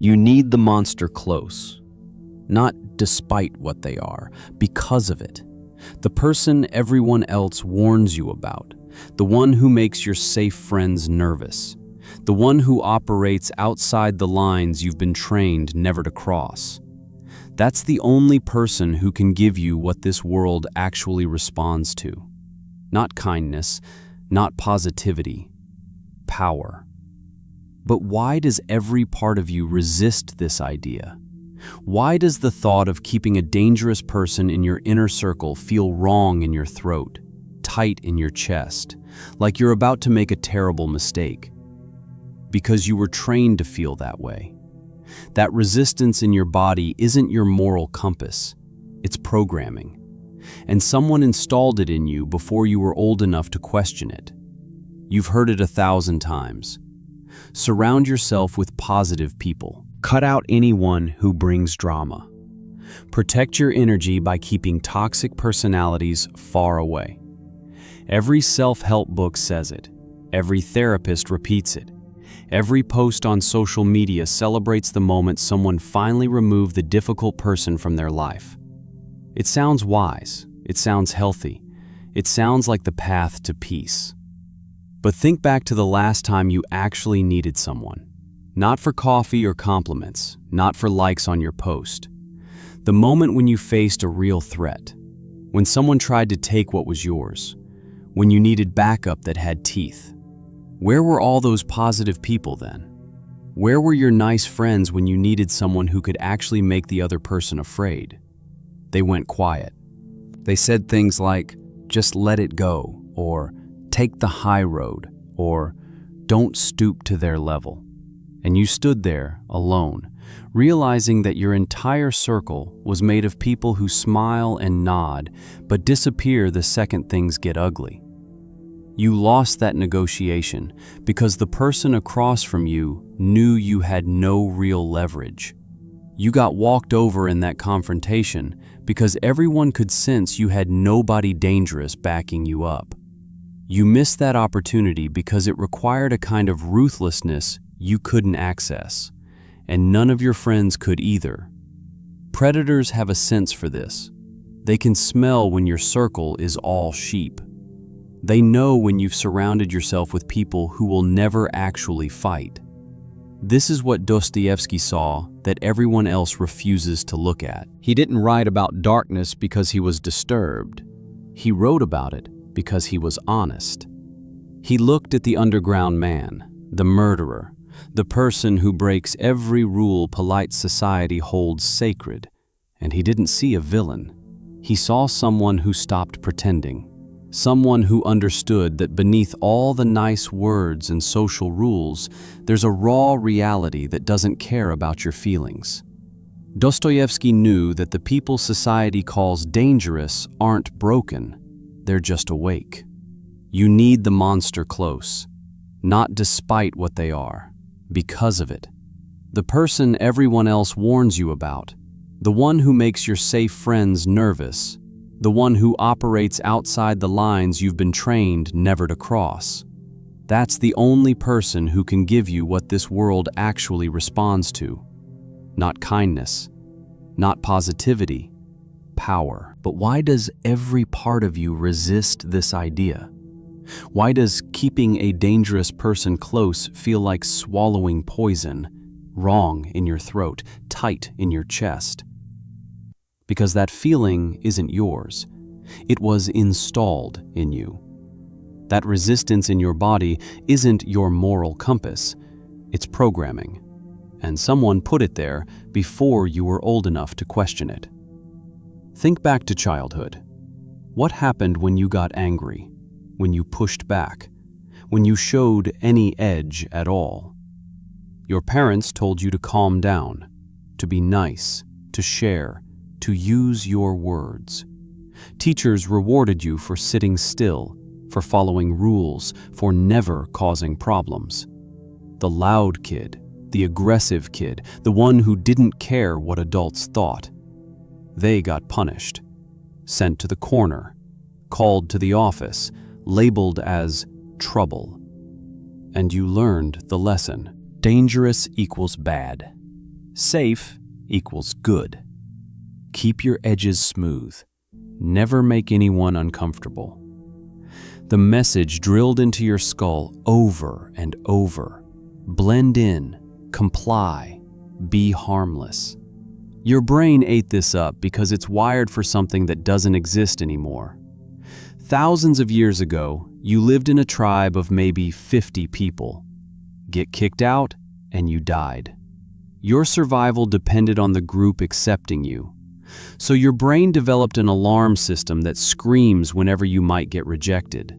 You need the monster close, not despite what they are, because of it. The person everyone else warns you about, the one who makes your safe friends nervous, the one who operates outside the lines you've been trained never to cross. That's the only person who can give you what this world actually responds to. Not kindness, not positivity, power. But why does every part of you resist this idea? Why does the thought of keeping a dangerous person in your inner circle feel wrong in your throat, tight in your chest, like you're about to make a terrible mistake? Because you were trained to feel that way. That resistance in your body isn't your moral compass, it's programming. And someone installed it in you before you were old enough to question it. You've heard it 1,000 times. Surround yourself with positive people. Cut out anyone who brings drama. Protect your energy by keeping toxic personalities far away. Every self-help book says it. Every therapist repeats it. Every post on social media celebrates the moment someone finally removed the difficult person from their life. It sounds wise. It sounds healthy. It sounds like the path to peace. But think back to the last time you actually needed someone. Not for coffee or compliments, not for likes on your post. The moment when you faced a real threat, when someone tried to take what was yours, when you needed backup that had teeth. Where were all those positive people then? Where were your nice friends when you needed someone who could actually make the other person afraid? They went quiet. They said things like, just let it go, or take the high road, or don't stoop to their level. And you stood there, alone, realizing that your entire circle was made of people who smile and nod, but disappear the second things get ugly. You lost that negotiation because the person across from you knew you had no real leverage. You got walked over in that confrontation because everyone could sense you had nobody dangerous backing you up. You missed that opportunity because it required a kind of ruthlessness you couldn't access, and none of your friends could either. Predators have a sense for this. They can smell when your circle is all sheep. They know when you've surrounded yourself with people who will never actually fight. This is what Dostoevsky saw that everyone else refuses to look at. He didn't write about darkness because he was disturbed. He wrote about it because he was honest. He looked at the underground man, the murderer, the person who breaks every rule polite society holds sacred, and he didn't see a villain. He saw someone who stopped pretending, someone who understood that beneath all the nice words and social rules, there's a raw reality that doesn't care about your feelings. Dostoevsky knew that the people society calls dangerous aren't broken, they're just awake. You need the monster close, not despite what they are. Because of it. The person everyone else warns you about, the one who makes your safe friends nervous, the one who operates outside the lines you've been trained never to cross. That's the only person who can give you what this world actually responds to. Not kindness, not positivity, power. But why does every part of you resist this idea? Why does keeping a dangerous person close feel like swallowing poison, wrong in your throat, tight in your chest? Because that feeling isn't yours. It was installed in you. That resistance in your body isn't your moral compass. It's programming. And someone put it there before you were old enough to question it. Think back to childhood. What happened when you got angry? When you pushed back, when you showed any edge at all? Your parents told you to calm down, to be nice, to share, to use your words. Teachers rewarded you for sitting still, for following rules, for never causing problems. The loud kid, the aggressive kid, the one who didn't care what adults thought. They got punished, sent to the corner, called to the office, labeled as trouble. And you learned the lesson. Dangerous equals bad. Safe equals good. Keep your edges smooth. Never make anyone uncomfortable. The message drilled into your skull over and over. Blend in, comply, be harmless. Your brain ate this up because it's wired for something that doesn't exist anymore. Thousands of years ago, you lived in a tribe of maybe 50 people. Get kicked out, and you died. Your survival depended on the group accepting you. So your brain developed an alarm system that screams whenever you might get rejected.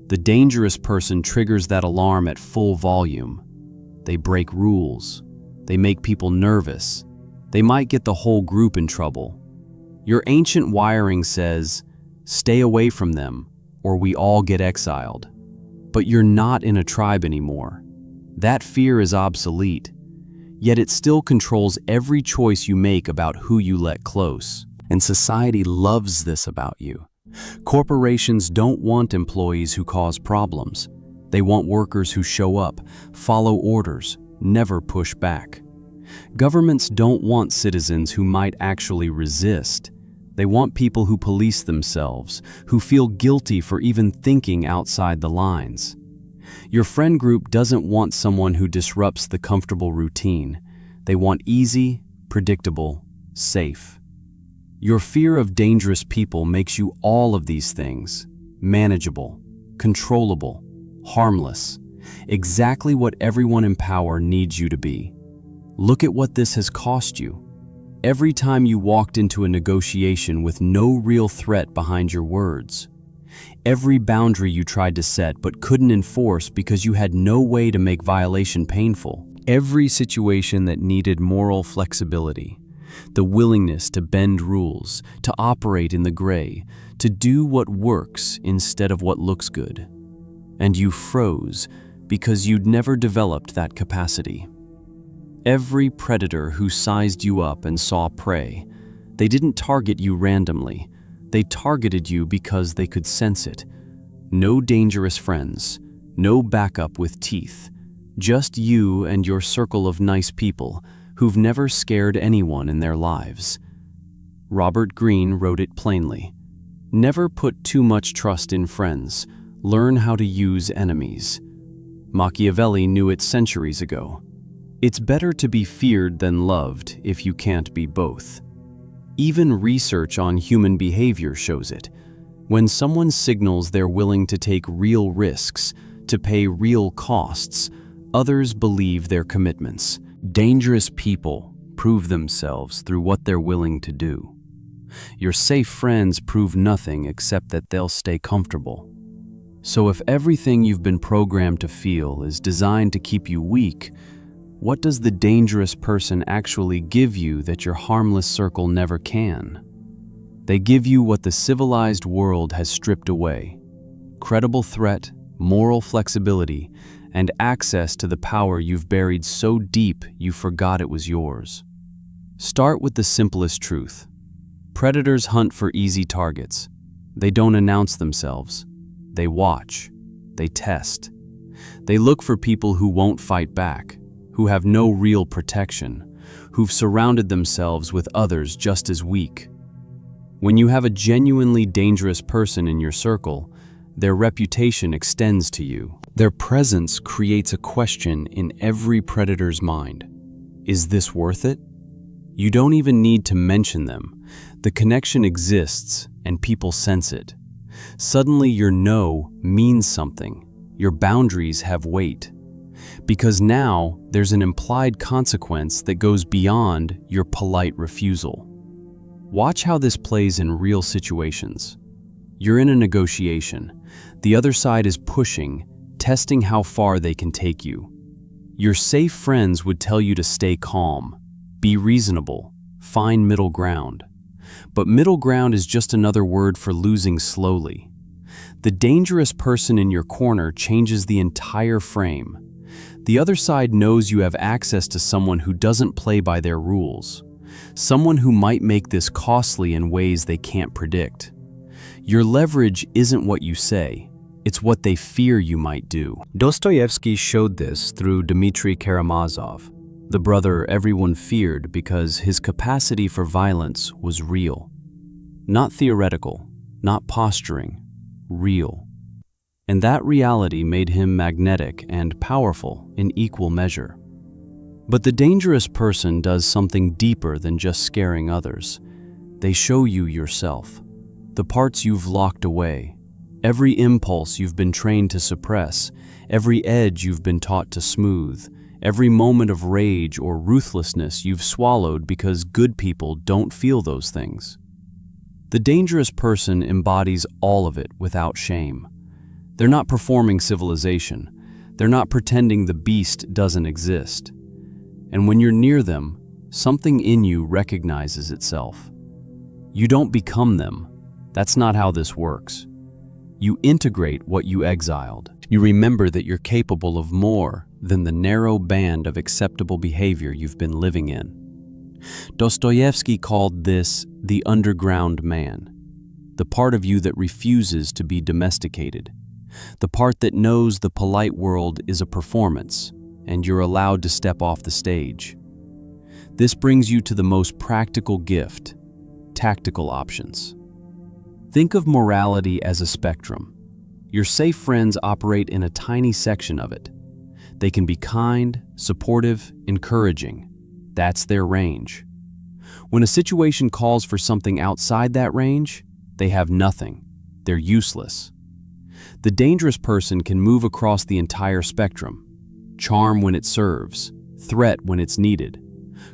The dangerous person triggers that alarm at full volume. They break rules. They make people nervous. They might get the whole group in trouble. Your ancient wiring says, stay away from them, or we all get exiled. But you're not in a tribe anymore. That fear is obsolete. Yet it still controls every choice you make about who you let close. And society loves this about you. Corporations don't want employees who cause problems. They want workers who show up, follow orders, never push back. Governments don't want citizens who might actually resist. They want people who police themselves, who feel guilty for even thinking outside the lines. Your friend group doesn't want someone who disrupts the comfortable routine. They want easy, predictable, safe. Your fear of dangerous people makes you all of these things: manageable, controllable, harmless, exactly what everyone in power needs you to be. Look at what this has cost you. Every time you walked into a negotiation with no real threat behind your words. Every boundary you tried to set but couldn't enforce because you had no way to make violation painful. Every situation that needed moral flexibility, the willingness to bend rules, to operate in the gray, to do what works instead of what looks good. And you froze because you'd never developed that capacity. Every predator who sized you up and saw prey, they didn't target you randomly. They targeted you because they could sense it. No dangerous friends, no backup with teeth, just you and your circle of nice people who've never scared anyone in their lives. Robert Greene wrote it plainly. Never put too much trust in friends. Learn how to use enemies. Machiavelli knew it centuries ago. It's better to be feared than loved if you can't be both. Even research on human behavior shows it. When someone signals they're willing to take real risks, to pay real costs, others believe their commitments. Dangerous people prove themselves through what they're willing to do. Your safe friends prove nothing except that they'll stay comfortable. So if everything you've been programmed to feel is designed to keep you weak, what does the dangerous person actually give you that your harmless circle never can? They give you what the civilized world has stripped away: credible threat, moral flexibility, and access to the power you've buried so deep you forgot it was yours. Start with the simplest truth. Predators hunt for easy targets. They don't announce themselves. They watch. They test. They look for people who won't fight back, who have no real protection, who've surrounded themselves with others just as weak. When you have a genuinely dangerous person in your circle, their reputation extends to you. Their presence creates a question in every predator's mind. Is this worth it? You don't even need to mention them. The connection exists and people sense it. Suddenly your no means something. Your boundaries have weight. Because now there's an implied consequence that goes beyond your polite refusal. Watch how this plays in real situations. You're in a negotiation. The other side is pushing, testing how far they can take you. Your safe friends would tell you to stay calm, be reasonable, find middle ground. But middle ground is just another word for losing slowly. The dangerous person in your corner changes the entire frame. The other side knows you have access to someone who doesn't play by their rules, someone who might make this costly in ways they can't predict. Your leverage isn't what you say, it's what they fear you might do. Dostoevsky showed this through Dmitry Karamazov. the brother everyone feared because his capacity for violence was real. Not theoretical, not posturing, real. And that reality made him magnetic and powerful in equal measure. But the dangerous person does something deeper than just scaring others. They show you yourself, the parts you've locked away, every impulse you've been trained to suppress, every edge you've been taught to smooth, every moment of rage or ruthlessness you've swallowed because good people don't feel those things. The dangerous person embodies all of it without shame. They're not performing civilization. They're not pretending the beast doesn't exist. And when you're near them, something in you recognizes itself. You don't become them. That's not how this works. You integrate what you exiled. You remember that you're capable of more than the narrow band of acceptable behavior you've been living in. Dostoevsky called this the underground man, the part of you that refuses to be domesticated, the part that knows the polite world is a performance and you're allowed to step off the stage. This brings you to the most practical gift, tactical options. Think of morality as a spectrum. Your safe friends operate in a tiny section of it. They can be kind, supportive, encouraging. That's their range. When a situation calls for something outside that range, they have nothing. They're useless. The dangerous person can move across the entire spectrum. Charm when it serves, threat when it's needed,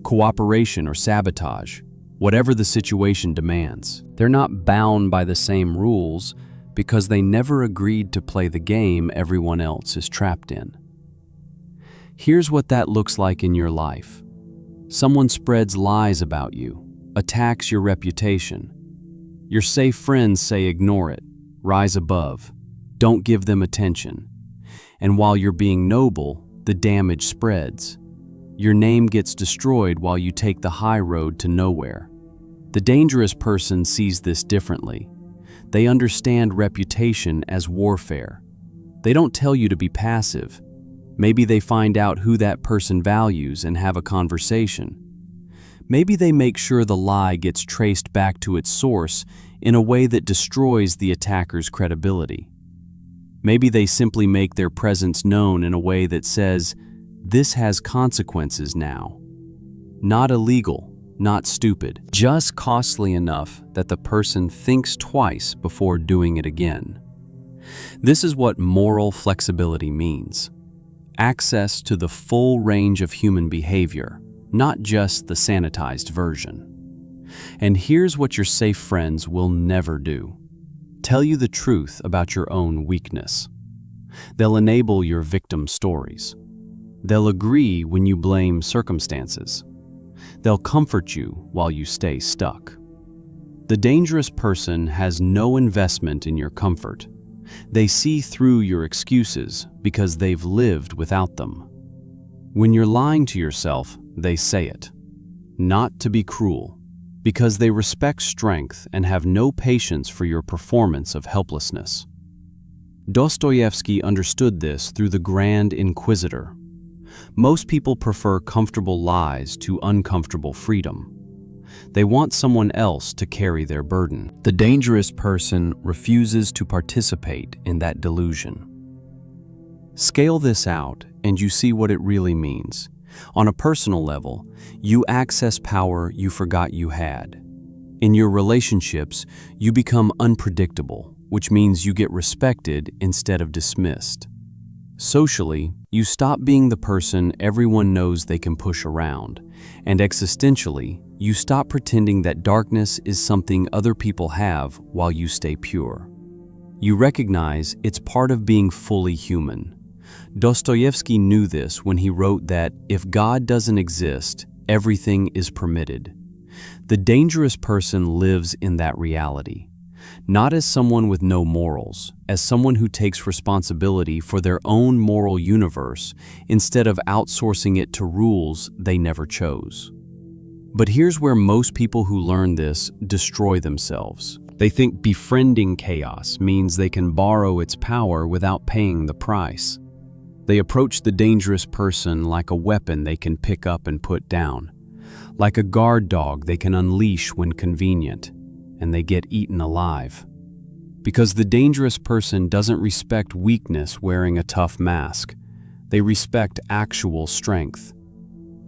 cooperation or sabotage, whatever the situation demands. They're not bound by the same rules because they never agreed to play the game everyone else is trapped in. Here's what that looks like in your life. Someone spreads lies about you, attacks your reputation. Your safe friends say ignore it, rise above, don't give them attention. And while you're being noble, the damage spreads. Your name gets destroyed while you take the high road to nowhere. The dangerous person sees this differently. They understand reputation as warfare. They don't tell you to be passive. Maybe they find out who that person values and have a conversation. Maybe they make sure the lie gets traced back to its source in a way that destroys the attacker's credibility. Maybe they simply make their presence known in a way that says, "This has consequences now." Not illegal, not stupid, just costly enough that the person thinks twice before doing it again. This is what moral flexibility means. Access to the full range of human behavior, not just the sanitized version. And here's what your safe friends will never do. Tell you the truth about your own weakness. They'll enable your victim stories. They'll agree when you blame circumstances. They'll comfort you while you stay stuck. The dangerous person has no investment in your comfort. They see through your excuses because they've lived without them. When you're lying to yourself, they say it. Not to be cruel, because they respect strength and have no patience for your performance of helplessness. Dostoevsky understood this through the Grand Inquisitor. Most people prefer comfortable lies to uncomfortable freedom. They want someone else to carry their burden. The dangerous person refuses to participate in that delusion. Scale this out, and you see what it really means. On a personal level, you access power you forgot you had. In your relationships, you become unpredictable, which means you get respected instead of dismissed. Socially, you stop being the person everyone knows they can push around, and existentially, you stop pretending that darkness is something other people have while you stay pure. You recognize it's part of being fully human. Dostoevsky knew this when he wrote that if God doesn't exist, everything is permitted. The dangerous person lives in that reality, not as someone with no morals, as someone who takes responsibility for their own moral universe instead of outsourcing it to rules they never chose. But here's where most people who learn this destroy themselves. They think befriending chaos means they can borrow its power without paying the price. They approach the dangerous person like a weapon they can pick up and put down, like a guard dog they can unleash when convenient, and they get eaten alive. Because the dangerous person doesn't respect weakness wearing a tough mask. They respect actual strength.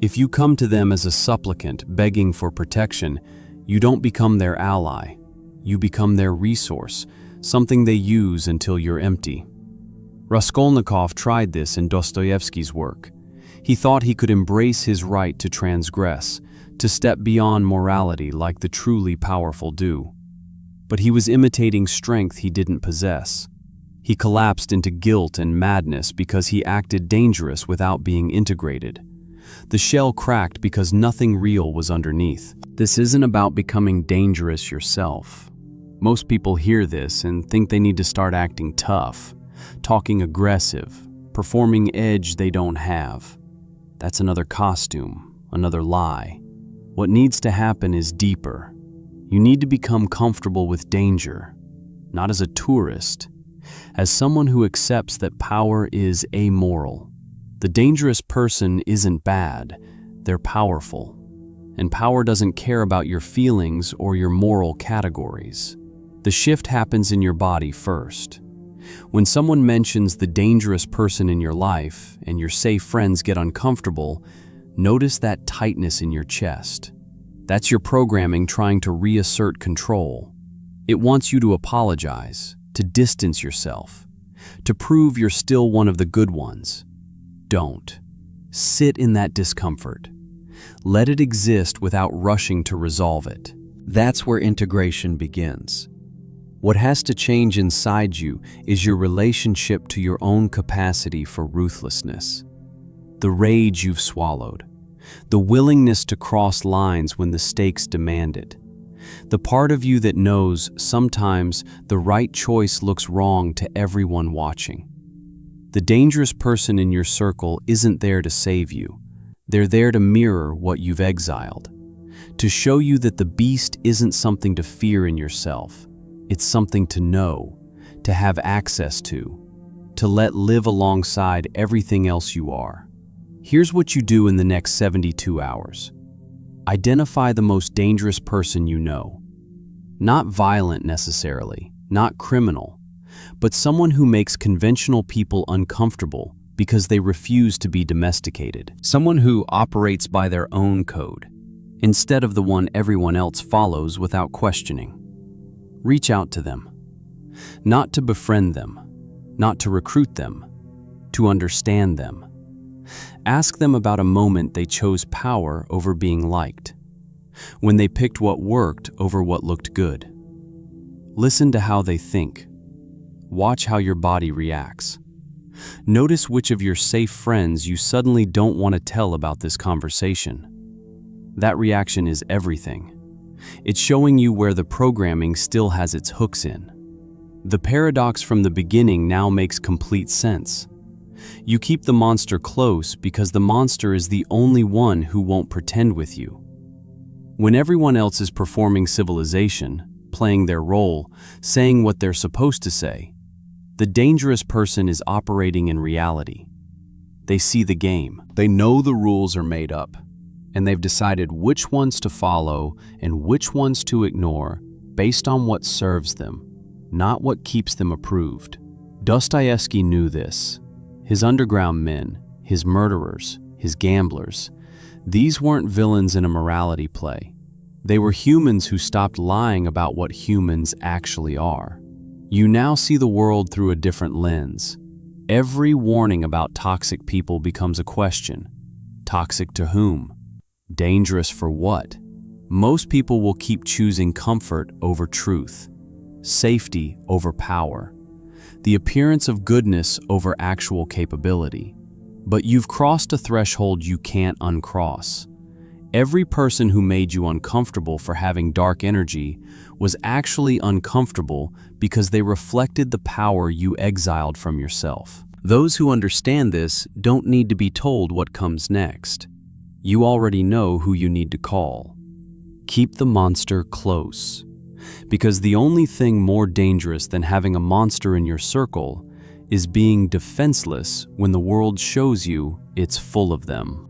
If you come to them as a supplicant begging for protection, you don't become their ally. You become their resource, something they use until you're empty. Raskolnikov tried this in Dostoevsky's work. He thought he could embrace his right to transgress, to step beyond morality like the truly powerful do. But he was imitating strength he didn't possess. He collapsed into guilt and madness because he acted dangerous without being integrated. The shell cracked because nothing real was underneath. This isn't about becoming dangerous yourself. Most people hear this and think they need to start acting tough, talking aggressive, performing edge they don't have. That's another costume, another lie. What needs to happen is deeper. You need to become comfortable with danger, not as a tourist, as someone who accepts that power is amoral. The dangerous person isn't bad, they're powerful. And power doesn't care about your feelings or your moral categories. The shift happens in your body first. When someone mentions the dangerous person in your life and your safe friends get uncomfortable, notice that tightness in your chest. That's your programming trying to reassert control. It wants you to apologize, to distance yourself, to prove you're still one of the good ones. Don't. Sit in that discomfort. Let it exist without rushing to resolve it. That's where integration begins. What has to change inside you is your relationship to your own capacity for ruthlessness. The rage you've swallowed. The willingness to cross lines when the stakes demand it. The part of you that knows sometimes the right choice looks wrong to everyone watching. The dangerous person in your circle isn't there to save you. They're there to mirror what you've exiled. To show you that the beast isn't something to fear in yourself. It's something to know, to have access to let live alongside everything else you are. Here's what you do in the next 72 hours. Identify the most dangerous person you know. Not violent necessarily, not criminal, but someone who makes conventional people uncomfortable because they refuse to be domesticated. Someone who operates by their own code, instead of the one everyone else follows without questioning. Reach out to them. Not to befriend them, not to recruit them, to understand them. Ask them about a moment they chose power over being liked, when they picked what worked over what looked good. Listen to how they think. Watch how your body reacts. Notice which of your safe friends you suddenly don't want to tell about this conversation. That reaction is everything. It's showing you where the programming still has its hooks in. The paradox from the beginning now makes complete sense. You keep the monster close because the monster is the only one who won't pretend with you. When everyone else is performing civilization, playing their role, saying what they're supposed to say, the dangerous person is operating in reality. They see the game. They know the rules are made up, and they've decided which ones to follow and which ones to ignore based on what serves them, not what keeps them approved. Dostoevsky knew this. His underground men, his murderers, his gamblers, these weren't villains in a morality play. They were humans who stopped lying about what humans actually are. You now see the world through a different lens. Every warning about toxic people becomes a question. Toxic to whom? Dangerous for what? Most people will keep choosing comfort over truth, safety over power, the appearance of goodness over actual capability. But you've crossed a threshold you can't uncross. Every person who made you uncomfortable for having dark energy was actually uncomfortable because they reflected the power you exiled from yourself. Those who understand this don't need to be told what comes next. You already know who you need to call. Keep the monster close. Because the only thing more dangerous than having a monster in your circle is being defenseless when the world shows you it's full of them.